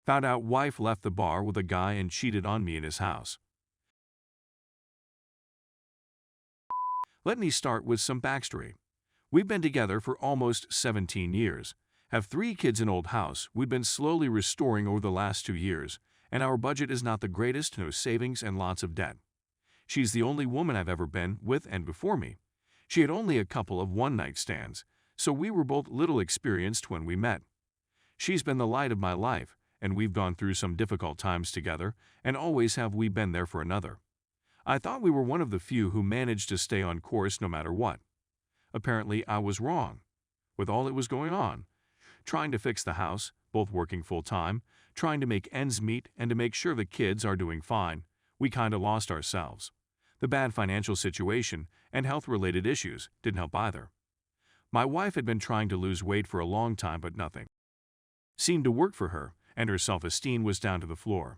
Found out wife left the bar with a guy and cheated on me in his house. Let me start with some backstory. We've been together for almost 17 years, have 3 kids in old house we've been slowly restoring over the last 2 years, and our budget is not the greatest, no savings and lots of debt. She's the only woman I've ever been with, and before me, she had only a couple of one-night stands, so we were both little experienced when we met. She's been the light of my life, and we've gone through some difficult times together, and always have we been there for another. I thought we were one of the few who managed to stay on course no matter what. Apparently, I was wrong. With all that was going on, trying to fix the house, both working full-time, trying to make ends meet and to make sure the kids are doing fine, we kinda lost ourselves. The bad financial situation and health-related issues didn't help either. My wife had been trying to lose weight for a long time, but nothing seemed to work for her, and her self-esteem was down to the floor.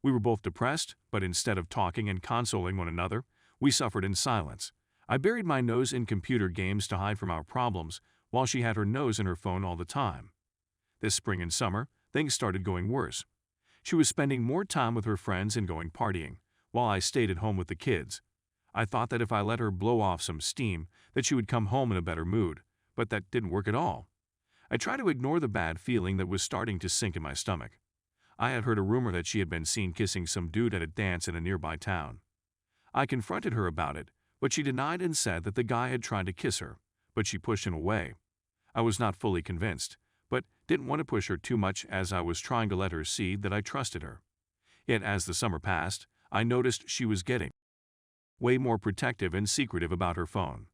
We were both depressed, but instead of talking and consoling one another, we suffered in silence. I buried my nose in computer games to hide from our problems, while she had her nose in her phone all the time. This spring and summer, things started going worse. She was spending more time with her friends and going partying, while I stayed at home with the kids. I thought that if I let her blow off some steam, that she would come home in a better mood, but that didn't work at all. I tried to ignore the bad feeling that was starting to sink in my stomach. I had heard a rumor that she had been seen kissing some dude at a dance in a nearby town. I confronted her about it, but she denied and said that the guy had tried to kiss her, but she pushed him away. I was not fully convinced, but didn't want to push her too much as I was trying to let her see that I trusted her. Yet as the summer passed, I noticed she was getting way more protective and secretive about her phone.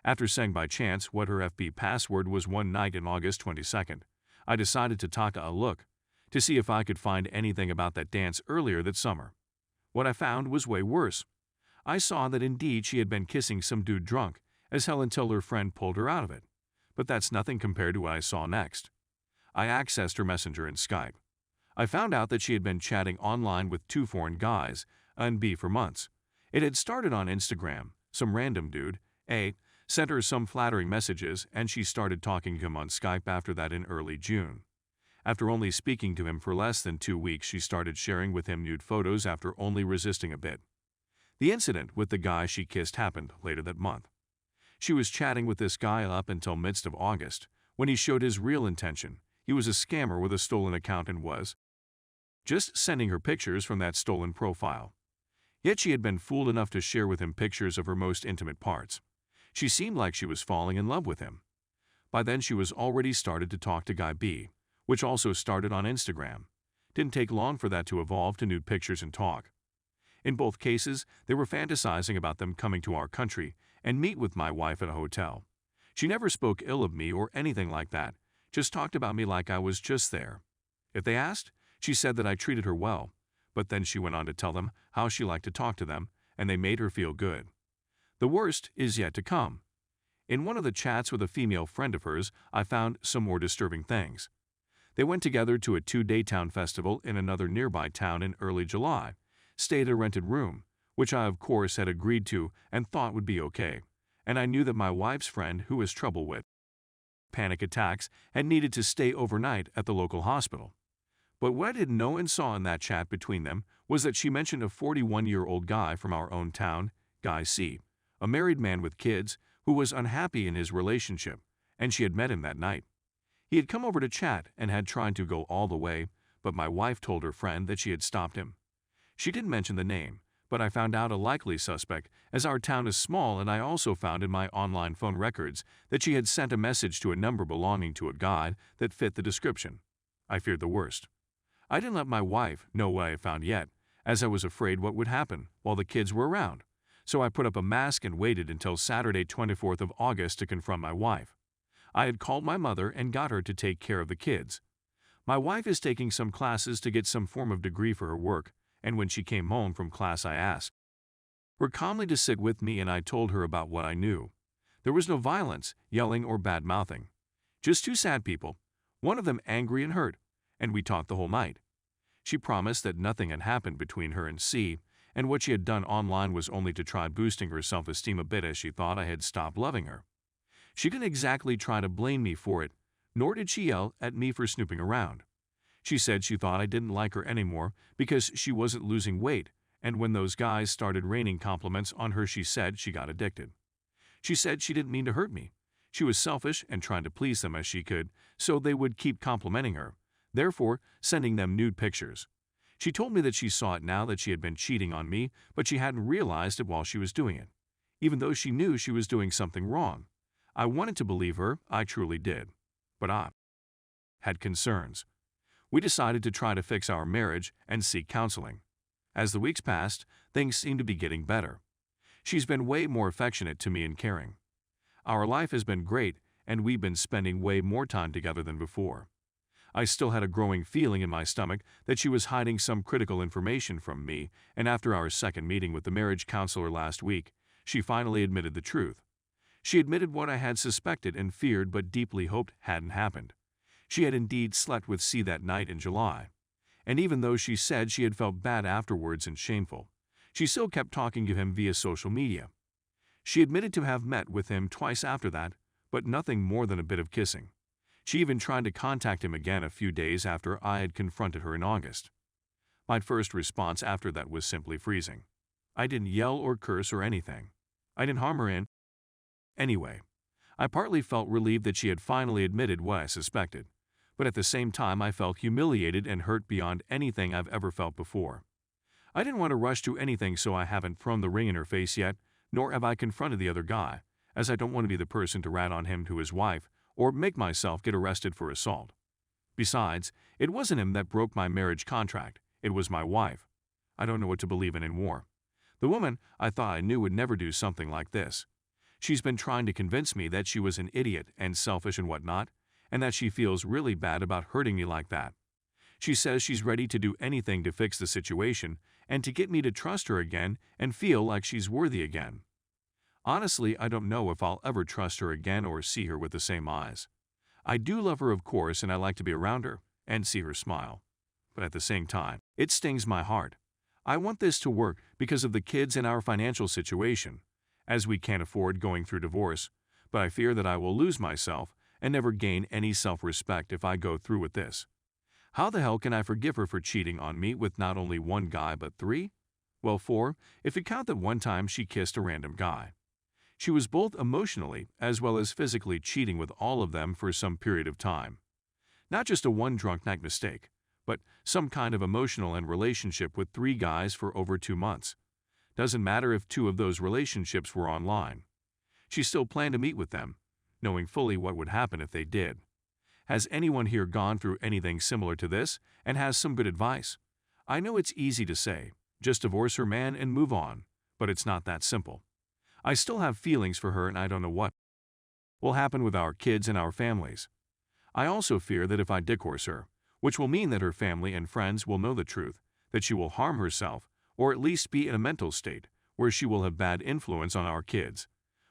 After saying by chance what her FB password was one night in August 22nd, I decided to take a look to see if I could find anything about that dance earlier that summer. What I found was way worse. I saw that indeed she had been kissing some dude drunk as hell until her friend pulled her out of it. But that's nothing compared to what I saw next. I accessed her Messenger and Skype. I found out that she had been chatting online with 2 foreign guys, A and B, for months. It had started on Instagram. Some random dude, A, sent her some flattering messages, and she started talking to him on Skype after that in early June. After only speaking to him for less than 2 weeks, she started sharing with him nude photos after only resisting a bit. The incident with the guy she kissed happened later that month. She was chatting with this guy up until midst of August, when he showed his real intention. He was a scammer with a stolen account and was just sending her pictures from that stolen profile. Yet she had been fooled enough to share with him pictures of her most intimate parts. She seemed like she was falling in love with him. By then she was already started to talk to guy B, which also started on Instagram. Didn't take long for that to evolve to nude pictures and talk. In both cases, they were fantasizing about them coming to our country and meet with my wife at a hotel. She never spoke ill of me or anything like that, just talked about me like I was just there. If they asked, she said that I treated her well, but then she went on to tell them how she liked to talk to them, and they made her feel good. The worst is yet to come. In one of the chats with a female friend of hers, I found some more disturbing things. They went together to a 2-day town festival in another nearby town in early July, stayed at a rented room, which I of course had agreed to and thought would be okay, and I knew that my wife's friend, who has trouble with panic attacks, had needed to stay overnight at the local hospital. But what I didn't know and saw in that chat between them was that she mentioned a 41-year-old guy from our own town, Guy C., a married man with kids, who was unhappy in his relationship, and she had met him that night. He had come over to chat and had tried to go all the way, but my wife told her friend that she had stopped him. She didn't mention the name, but I found out a likely suspect, as our town is small, and I also found in my online phone records that she had sent a message to a number belonging to a guy that fit the description. I feared the worst. I didn't let my wife know what I had found yet, as I was afraid what would happen while the kids were around. So I put up a mask and waited until Saturday 24th of August to confront my wife. I had called my mother and got her to take care of the kids. My wife is taking some classes to get some form of degree for her work, and when she came home from class I asked her calmly to sit with me, and I told her about what I knew. There was no violence, yelling, or bad-mouthing. Just 2 sad people, one of them angry and hurt, and we talked the whole night. She promised that nothing had happened between her and C, and what she had done online was only to try boosting her self-esteem a bit, as she thought I had stopped loving her. She didn't exactly try to blame me for it, nor did she yell at me for snooping around. She said she thought I didn't like her anymore because she wasn't losing weight, and when those guys started raining compliments on her, she said she got addicted. She said she didn't mean to hurt me. She was selfish and trying to please them as she could, so they would keep complimenting her, therefore sending them nude pictures. She told me that she saw it now that she had been cheating on me, but she hadn't realized it while she was doing it, even though she knew she was doing something wrong. I wanted to believe her, I truly did. But I had concerns. We decided to try to fix our marriage and seek counseling. As the weeks passed, things seemed to be getting better. She's been way more affectionate to me and caring. Our life has been great, and we've been spending way more time together than before. I still had a growing feeling in my stomach that she was hiding some critical information from me, and after our second meeting with the marriage counselor last week, she finally admitted the truth. She admitted what I had suspected and feared but deeply hoped hadn't happened. She had indeed slept with C that night in July. And even though she said she had felt bad afterwards and shameful, she still kept talking to him via social media. She admitted to have met with him twice after that, but nothing more than a bit of kissing. She even tried to contact him again a few days after I had confronted her in August. My first response after that was simply freezing. I didn't yell or curse or anything. I didn't harm her in. Anyway, I partly felt relieved that she had finally admitted what I suspected, but at the same time I felt humiliated and hurt beyond anything I've ever felt before. I didn't want to rush to anything, so I haven't thrown the ring in her face yet, nor have I confronted the other guy, as I don't want to be the person to rat on him to his wife or make myself get arrested for assault. Besides, it wasn't him that broke my marriage contract, it was my wife. I don't know what to believe in anymore. The woman I thought I knew would never do something like this. She's been trying to convince me that she was an idiot and selfish and whatnot, and that she feels really bad about hurting me like that. She says she's ready to do anything to fix the situation and to get me to trust her again and feel like she's worthy again. Honestly, I don't know if I'll ever trust her again or see her with the same eyes. I do love her, of course, and I like to be around her and see her smile. But at the same time, it stings my heart. I want this to work because of the kids and our financial situation, as we can't afford going through divorce, but I fear that I will lose myself and never gain any self-respect if I go through with this. How the hell can I forgive her for cheating on me with not only one guy but 3? Well, 4, if you count that one time she kissed a random guy. She was both emotionally as well as physically cheating with all of them for some period of time. Not just a one drunk night mistake, but some kind of emotional and relationship with 3 guys for over 2 months. Doesn't matter if 2 of those relationships were online. She still planned to meet with them, knowing fully what would happen if they did. Has anyone here gone through anything similar to this and has some good advice? I know it's easy to say, just divorce her man and move on, but it's not that simple. I still have feelings for her and I don't know what will happen with our kids and our families. I also fear that if I divorce her, which will mean that her family and friends will know the truth, that she will harm herself or at least be in a mental state where she will have bad influence on our kids.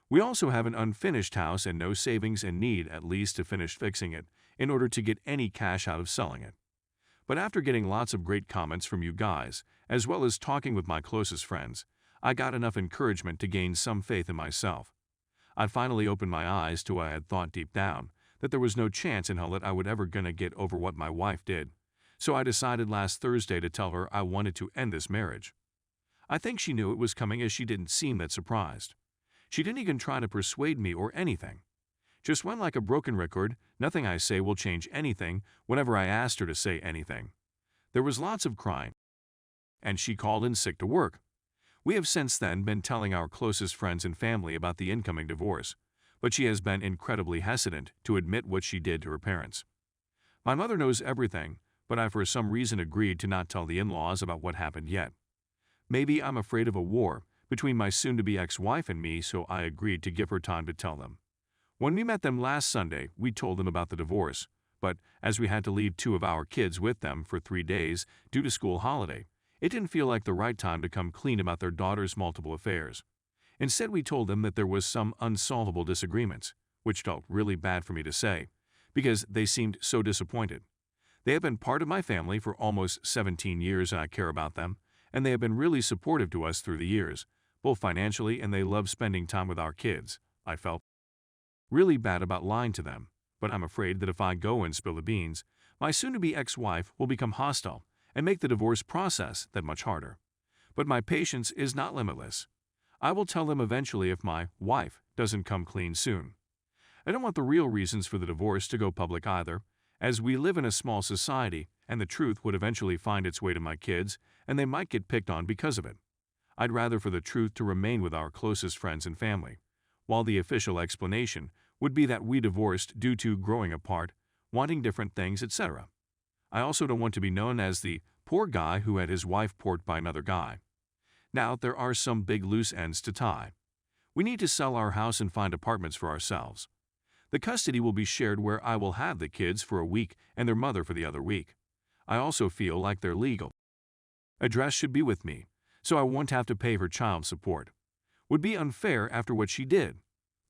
We also have an unfinished house and no savings and need at least to finish fixing it in order to get any cash out of selling it. But after getting lots of great comments from you guys, as well as talking with my closest friends, I got enough encouragement to gain some faith in myself. I finally opened my eyes to what I had thought deep down, that there was no chance in hell that I would ever gonna get over what my wife did. So I decided last Thursday to tell her I wanted to end this marriage. I think she knew it was coming as she didn't seem that surprised. She didn't even try to persuade me or anything. Just went like a broken record, nothing I say will change anything whenever I asked her to say anything. There was lots of crying, and she called in sick to work. We have since then been telling our closest friends and family about the incoming divorce, but she has been incredibly hesitant to admit what she did to her parents. My mother knows everything, but I for some reason agreed to not tell the in-laws about what happened yet. Maybe I'm afraid of a war between my soon-to-be ex-wife and me, so I agreed to give her time to tell them. When we met them last Sunday, we told them about the divorce, but as we had to leave 2 of our kids with them for 3 days due to school holiday, it didn't feel like the right time to come clean about their daughter's multiple affairs. Instead, we told them that there was some unsolvable disagreements, which felt really bad for me to say, because they seemed so disappointed. They have been part of my family for almost 17 years and I care about them, and they have been really supportive to us through the years, both financially and they love spending time with our kids. I felt really bad about lying to them, but I'm afraid that if I go and spill the beans, My soon-to-be ex-wife will become hostile and make the divorce process that much harder. But my patience is not limitless. I will tell them eventually if my wife doesn't come clean soon. I don't want the real reasons for the divorce to go public either, as we live in a small society and the truth would eventually find its way to my kids and they might get picked on because of it. I'd rather for the truth to remain with our closest friends and family, while the official explanation would be that we divorced due to growing apart, wanting different things, etc. I also don't want to be known as the poor guy who had his wife porked by another guy. Now, there are some big loose ends to tie. We need to sell our house and find apartments for ourselves. The custody will be shared where I will have the kids for a week and their mother for the other week. I also feel like their legal address should be with me, so I won't have to pay for child support. Would be unfair after what she did.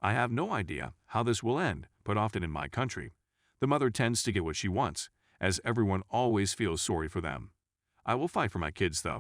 I have no idea how this will end, but often in my country, the mother tends to get what she wants, as everyone always feels sorry for them. I will fight for my kids though.